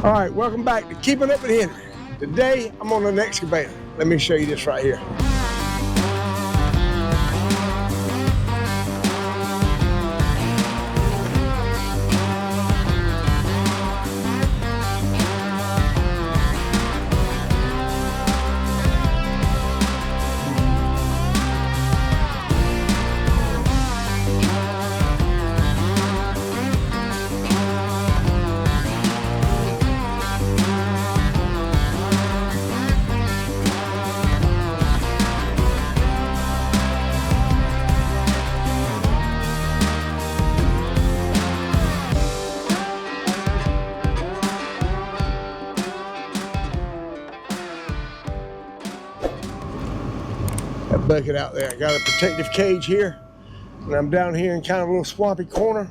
All right, welcome back to Keeping Up with Henry. Today, I'm on an excavator. Let me show you this right here. That bucket out there. I got a protective cage here, and I'm down here in kind of a little swampy corner.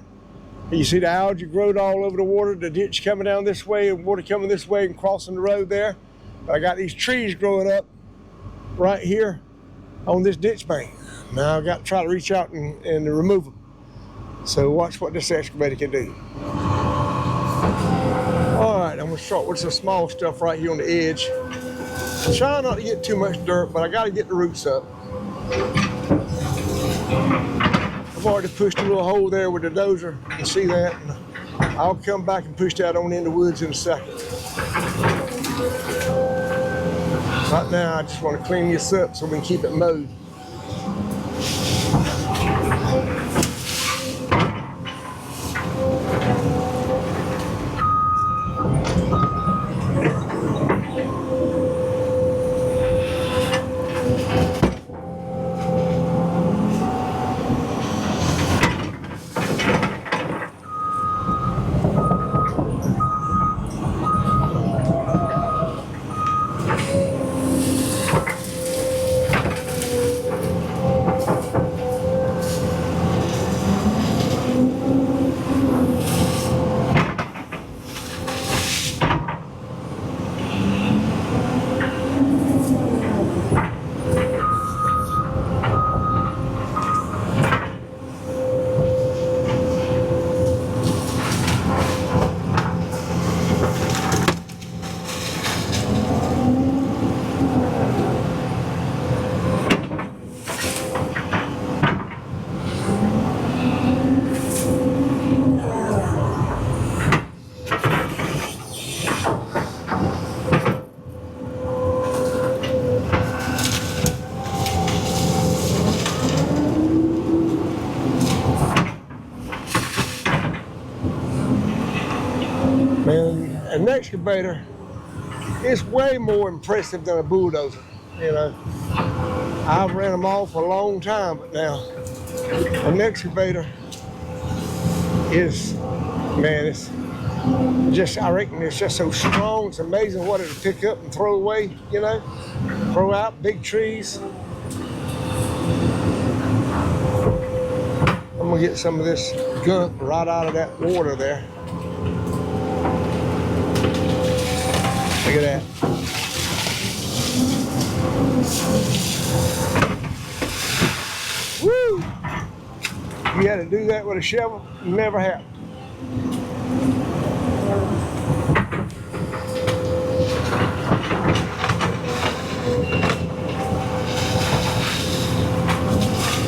You see the algae growed all over the water, the ditch coming down this way and water coming this way and crossing the road there. But I got these trees growing up right here on this ditch bank. Now I've got to try to reach out and remove them. So watch what this excavator can do. All right, I'm gonna start with some small stuff right here on the edge. Try not to get too much dirt, but I got to get the roots up. I've already pushed a little hole there with the dozer. You can see that. And I'll come back and push that on in the woods in a second. Right now, I just want to clean this up so we can keep it mowed. Man, an excavator is way more impressive than a bulldozer. You know, I've ran them all for a long time, but now an excavator is, man, it's just, I reckon it's just so strong. It's amazing what it'll pick up and throw away, you know, throw out big trees. I'm gonna get some of this gunk right out of that water there. Look at that. Woo! You had to do that with a shovel? Never happened.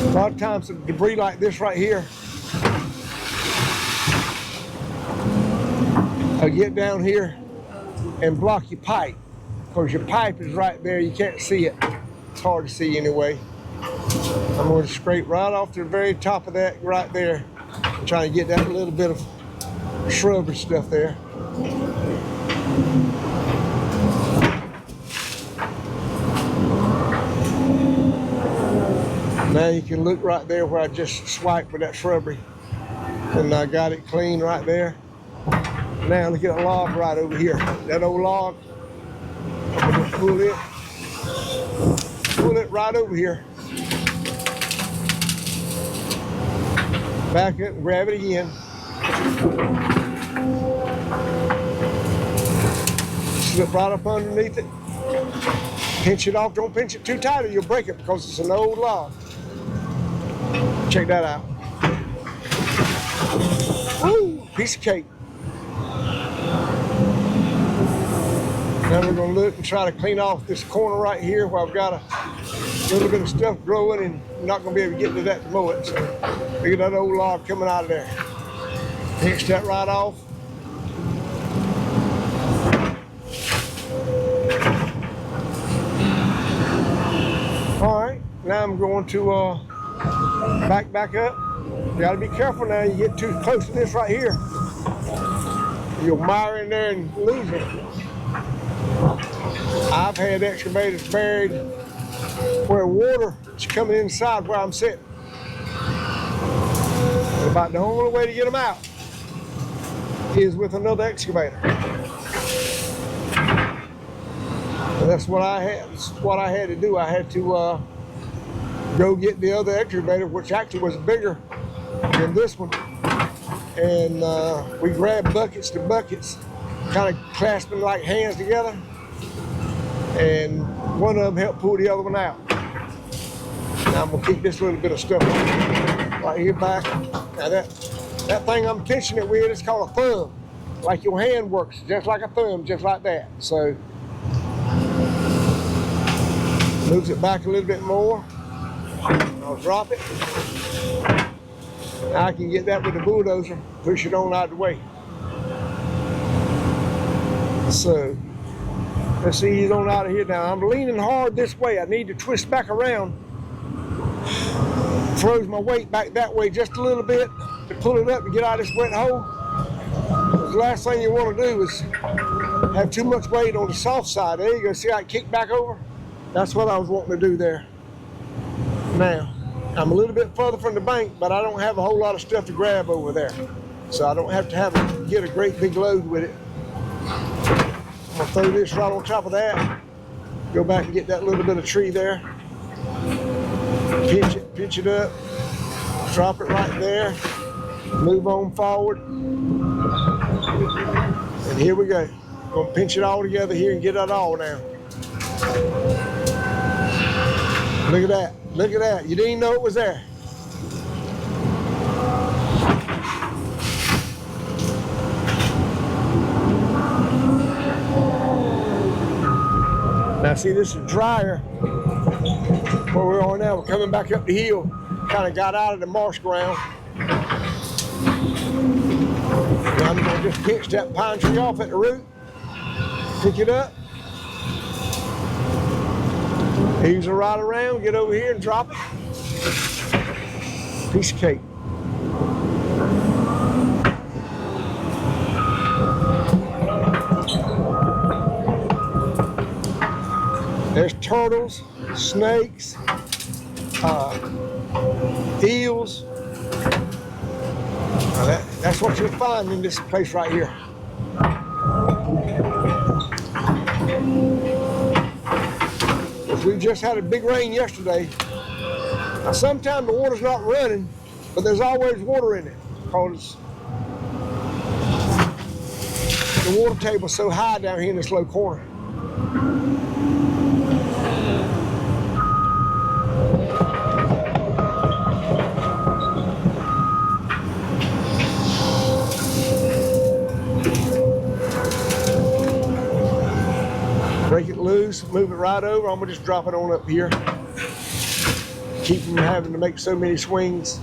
A lot of times debris like this right here, I'll get down here and block your pipe, because your pipe is right there. You can't see it. It's hard to see anyway. I'm going to scrape right off the very top of that right there. I'm trying to get that little bit of shrubbery stuff there. Now you can look right there where I just swiped with that shrubbery, and I got it clean right there. Now look at that log right over here. That old log, I'm gonna pull it right over here. Back up and grab it again. Slip right up underneath it. Pinch it off. Don't pinch it too tight or you'll break it, because it's an old log. Check that out. Woo, piece of cake. Now we're going to look and try to clean off this corner right here where I've got a little bit of stuff growing and I'm not going to be able to get to that to mow it. So look at that old log coming out of there. Pinch that right off. All right, now I'm going to back up. You got to be careful now. You get too close to this right here, you'll mire in there and lose it. I've had excavators buried where water is coming inside where I'm sitting. And about the only way to get them out is with another excavator. And that's what I had. That's what I had to do. I had to go get the other excavator, which actually was bigger than this one. And we grabbed buckets to buckets, kind of clasping like hands together. And one of them helped pull the other one out. Now I'm gonna keep this little bit of stuff right here back. Now that thing I'm pinching it with is called a thumb. Like your hand works, just like a thumb, just like that. So moves it back a little bit more. I'll drop it. Now I can get that with the bulldozer, push it on out of the way. So let's ease on out of here now. I'm leaning hard this way. I need to twist back around. Throws my weight back that way just a little bit to pull it up and get out of this wet hole. The last thing you want to do is have too much weight on the soft side. There you go. See how it kicked back over? That's what I was wanting to do there. Now, I'm a little bit further from the bank, but I don't have a whole lot of stuff to grab over there. So I don't have to get a great big load with it. I'm gonna throw this right on top of that. Go back and get that little bit of tree there. Pinch it up. Drop it right there. Move on forward. And here we go. Gonna pinch it all together here and get it all now. Look at that. Look at that. You didn't even know it was there. Now see, this is drier where we're on now. We're coming back up the hill. Kind of got out of the marsh ground. Now I'm going to just pinch that pine tree off at the root. Pick it up. Ease it right around. Get over here and drop it. Piece of cake. There's turtles, snakes, eels. That's what you'll find in this place right here. We just had a big rain yesterday. Now sometimes the water's not running, but there's always water in it because the water table's so high down here in this low corner. Break it loose, move it right over. I'm gonna just drop it on up here. Keep from having to make so many swings.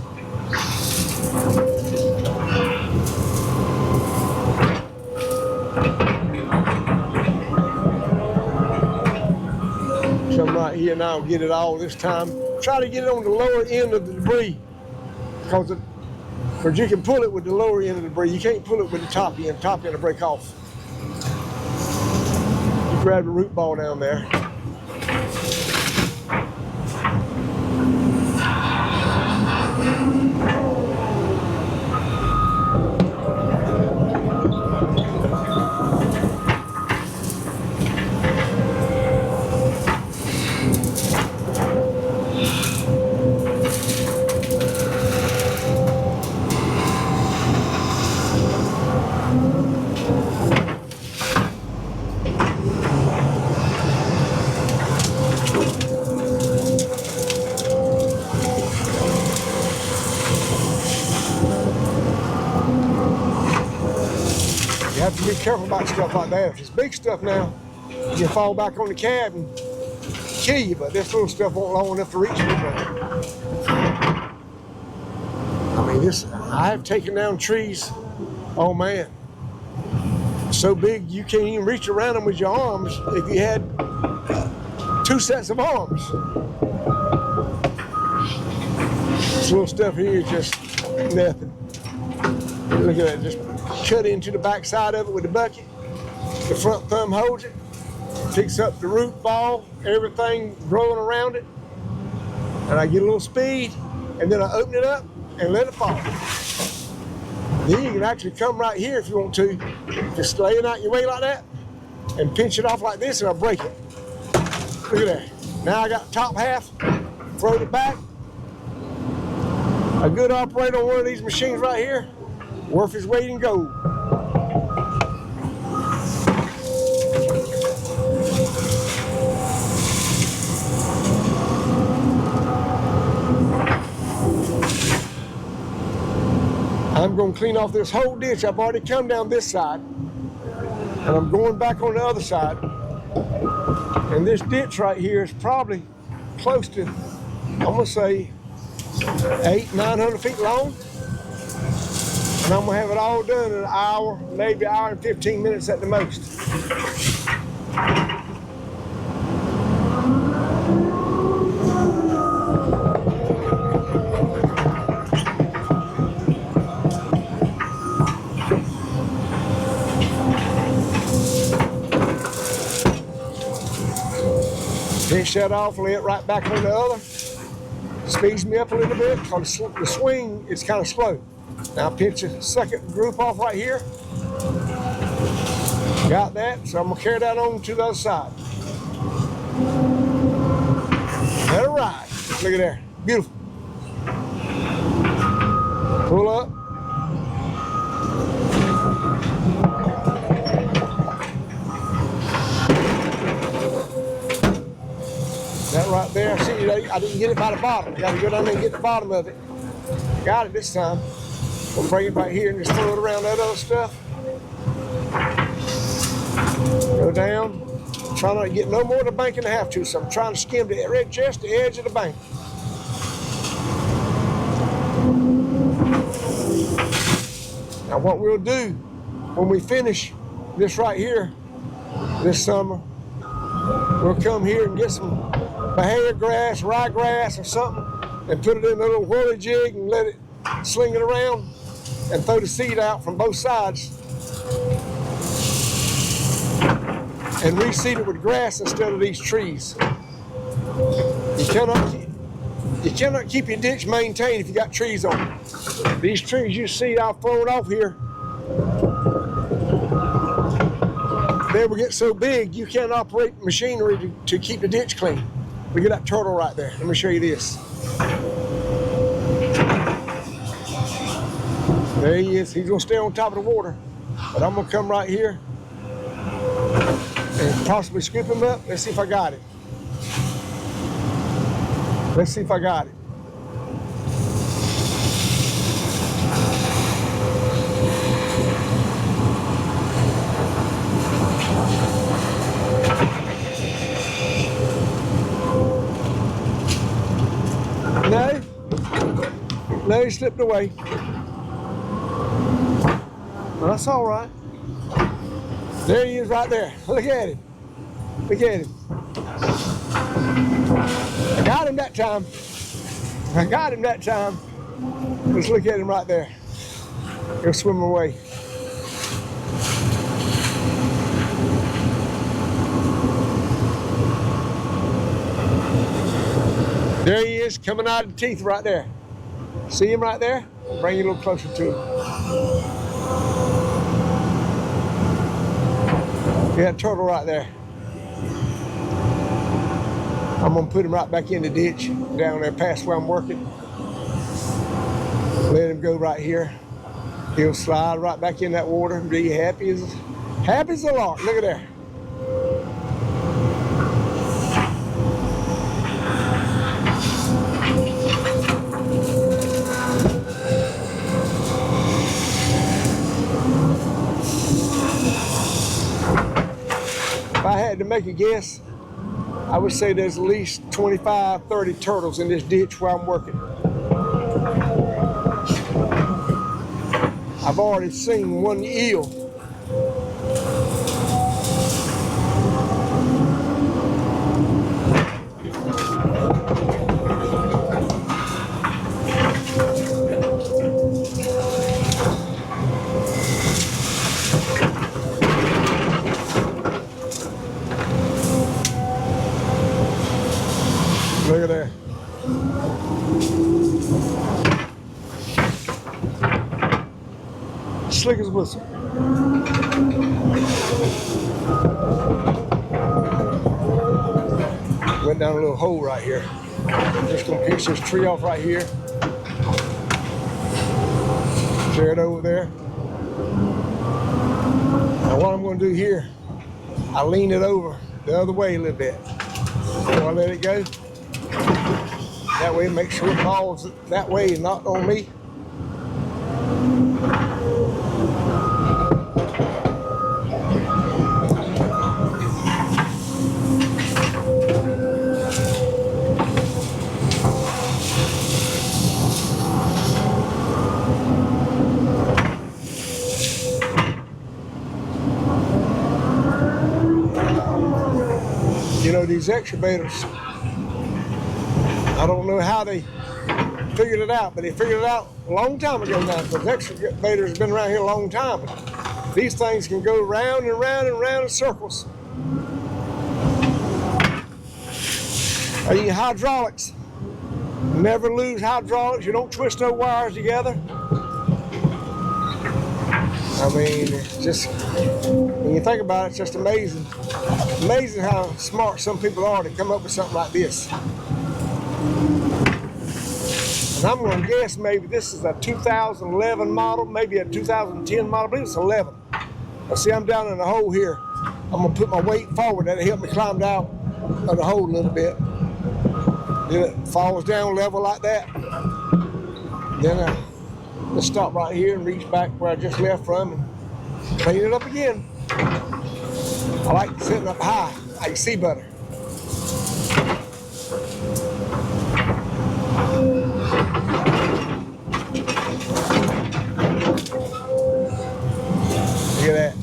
Come right here and I'll get it all this time. Try to get it on the lower end of the debris because you can pull it with the lower end of the debris. You can't pull it with the top end. Top end will break off. Grab the root ball down there. You have to be careful about stuff like that. If it's big stuff now, you can fall back on the cab and kill you, but this little stuff won't long enough to reach me. I mean, I have taken down trees, oh man, so big you can't even reach around them with your arms if you had 2 sets of arms. This little stuff here is just nothing. Look at that, just cut into the back side of it with the bucket. The front thumb holds it, picks up the root ball, everything growing around it. And I get a little speed, and then I open it up and let it fall. Then you can actually come right here if you want to, just laying out your way like that, and pinch it off like this, and I'll break it. Look at that. Now I got the top half, throw it back. A good operator on one of these machines right here, worth his weight in gold. I'm going to clean off this whole ditch. I've already come down this side, and I'm going back on the other side. And this ditch right here is probably close to, I'm going to say, 800-900 feet long. And I'm going to have it all done in an hour, maybe an hour and 15 minutes at the most. Pinch that off, lay it right back on the other. Speeds me up a little bit because the swing is kind of slow. Now pinch the second group off right here. Got that, so I'm gonna carry that on to the other side. Let it ride. Look at there, beautiful. Pull up. That right there, see, I didn't get it by the bottom. Got to go down there and get the bottom of it. Got it this time. We'll bring it right here and just throw it around that other stuff. Go down. Try not to get no more of the bank than I have to, so I'm trying to skim just the edge of the bank. Now what we'll do when we finish this right here this summer, we'll come here and get some Bahia grass, ryegrass or something, and put it in a little whirly jig and let it sling it around and throw the seed out from both sides and reseed it with grass instead of these trees. You cannot keep your ditch maintained if you got trees on it. These trees you see I've thrown off here, they will get so big you can't operate machinery to keep the ditch clean. Look at that turtle right there. Let me show you this. There he is. He's gonna stay on top of the water. But I'm gonna come right here and possibly scoop him up. Let's see if I got it. Let's see if I got it. No, he slipped away. Well, that's all right. There he is right there. Look at him. Look at him. I got him that time. I got him that time. Let's look at him right there. He'll swim away. There he is, coming out of the teeth right there. See him right there? Bring you a little closer to him. Yeah, that turtle right there. I'm gonna put him right back in the ditch, down there past where I'm working. Let him go right here. He'll slide right back in that water and be happy as a lark. Look at there. If I had to make a guess, I would say there's at least 25, 30 turtles in this ditch where I'm working. I've already seen one eel. Look at that. Slick as a whistle. Went down a little hole right here. Just gonna pinch this tree off right here. Clear it over there. Now what I'm gonna do here, I lean it over the other way a little bit before I let it go. That way, make sure it falls that way and not on me. You know, these excavators, I don't know how they figured it out, but they figured it out a long time ago now, because excavators have been around here a long time. These things can go round and round and round in circles. I mean, hydraulics. Never lose hydraulics. You don't twist no wires together. I mean, it's just, when you think about it, it's just amazing. Amazing how smart some people are to come up with something like this. And I'm going to guess maybe this is a 2011 model, maybe a 2010 model. I believe it's 11. Now see, I'm down in the hole here. I'm going to put my weight forward. That'll help me climb out of the hole a little bit. Then it falls down level like that. Then let's stop right here and reach back where I just left from and clean it up again. I like sitting up high, like sea butter. Look at that.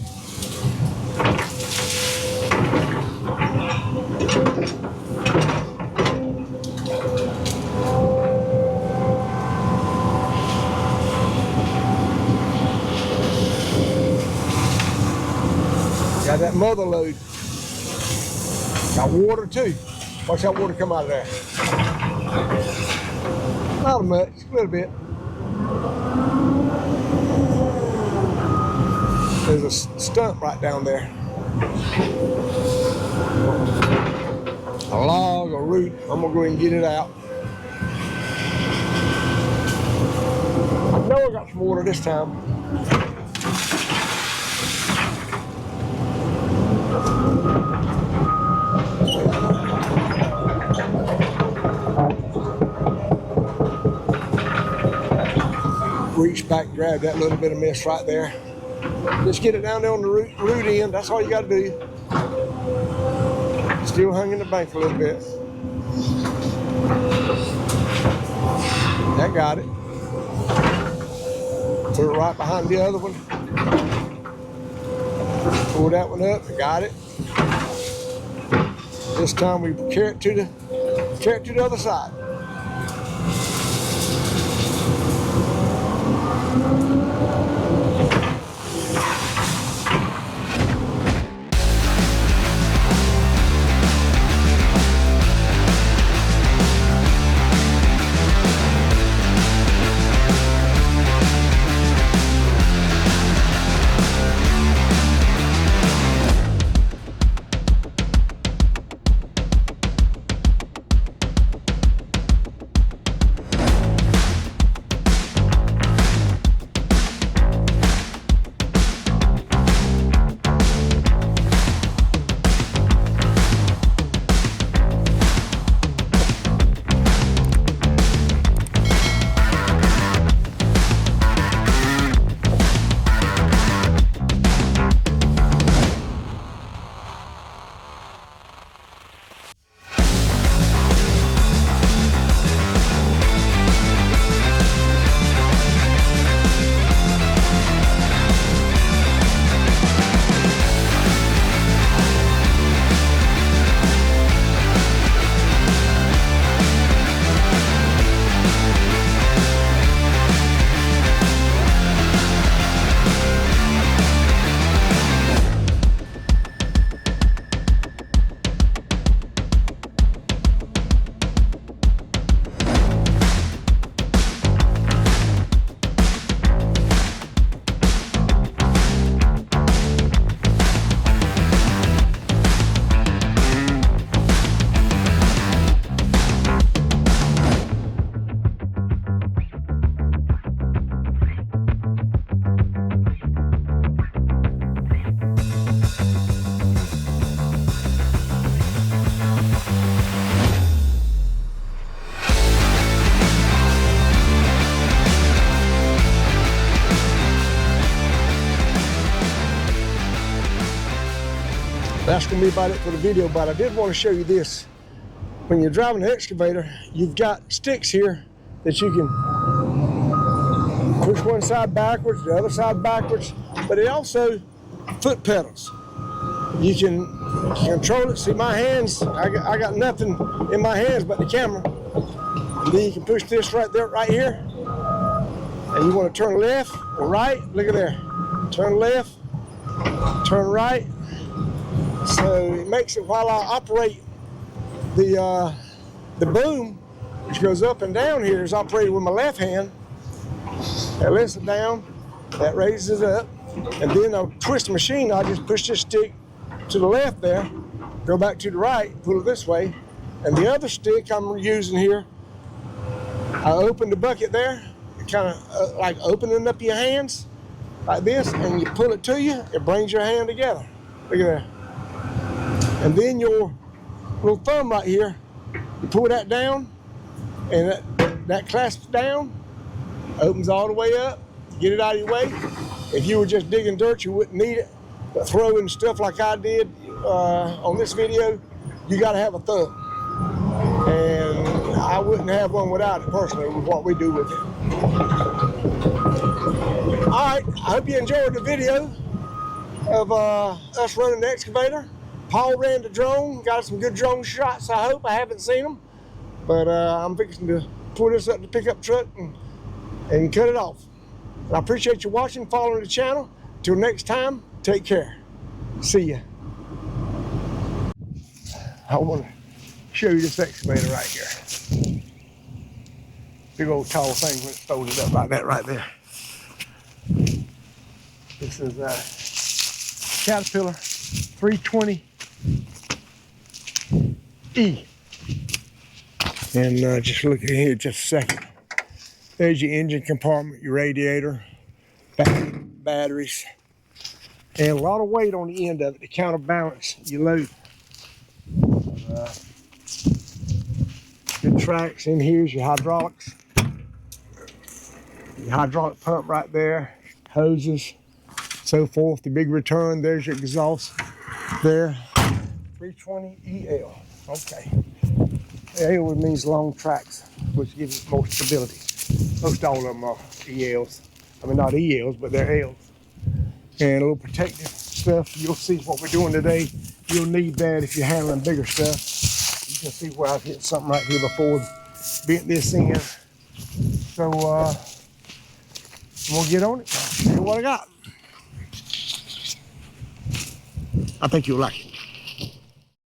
Got that mother load. Got water too. Watch that water come out of there. Not much, a little bit. There's a stump right down there. A log, a root. I'm gonna go ahead and get it out. I know I got some water this time. Reach back, grab that little bit of mist right there. Just get it down there on the root end. That's all you got to do. Still hung in the bank a little bit. That got it. Put it right behind the other one. Pull that one up. Got it. This time we carry it to the other side. That's gonna be about it for the video, but I did want to show you this. When you're driving an excavator, you've got sticks here that you can push one side backwards, the other side backwards, but it also foot pedals. You can control it. See my hands, I got nothing in my hands but the camera. And then you can push this right there, right here. And you want to turn left or right, look at there. Turn left, turn right. So it makes it while I operate the boom, which goes up and down here, is operated with my left hand. That lets it down, that raises it up, and then I'll twist the machine. I just push this stick to the left there, go back to the right, pull it this way, and the other stick I'm using here, I open the bucket there, kind of like opening up your hands like this, and you pull it to you, it brings your hand together. Look at that. And then your little thumb right here, you pull that down, and that clasps down, opens all the way up, get it out of your way. If you were just digging dirt, you wouldn't need it. But throwing stuff like I did on this video, you got to have a thumb. And I wouldn't have one without it personally, with what we do with it. All right, I hope you enjoyed the video of us running the excavator. Paul ran the drone, got some good drone shots, I hope. I haven't seen them, but I'm fixing to pull this up the pickup truck and cut it off. And I appreciate you watching, following the channel. Till next time, take care. See ya. I want to show you this excavator right here. Big old tall thing when it's folded up like that right there. This is a Caterpillar 320 E. And just look at here just a second. There's your engine compartment, your radiator, batteries, and a lot of weight on the end of it to counterbalance your load. Good tracks. In here's your hydraulics. Your hydraulic pump right there, hoses, so forth. The big return, there's your exhaust there. 320 EL. Okay. EL means long tracks, which gives it more stability. Most all of them are ELs. I mean, not ELs, but they're Ls. And a little protective stuff. You'll see what we're doing today. You'll need that if you're handling bigger stuff. You can see where I've hit something right here before, bent this in. So we'll get on it. See what I got. I think you'll like it.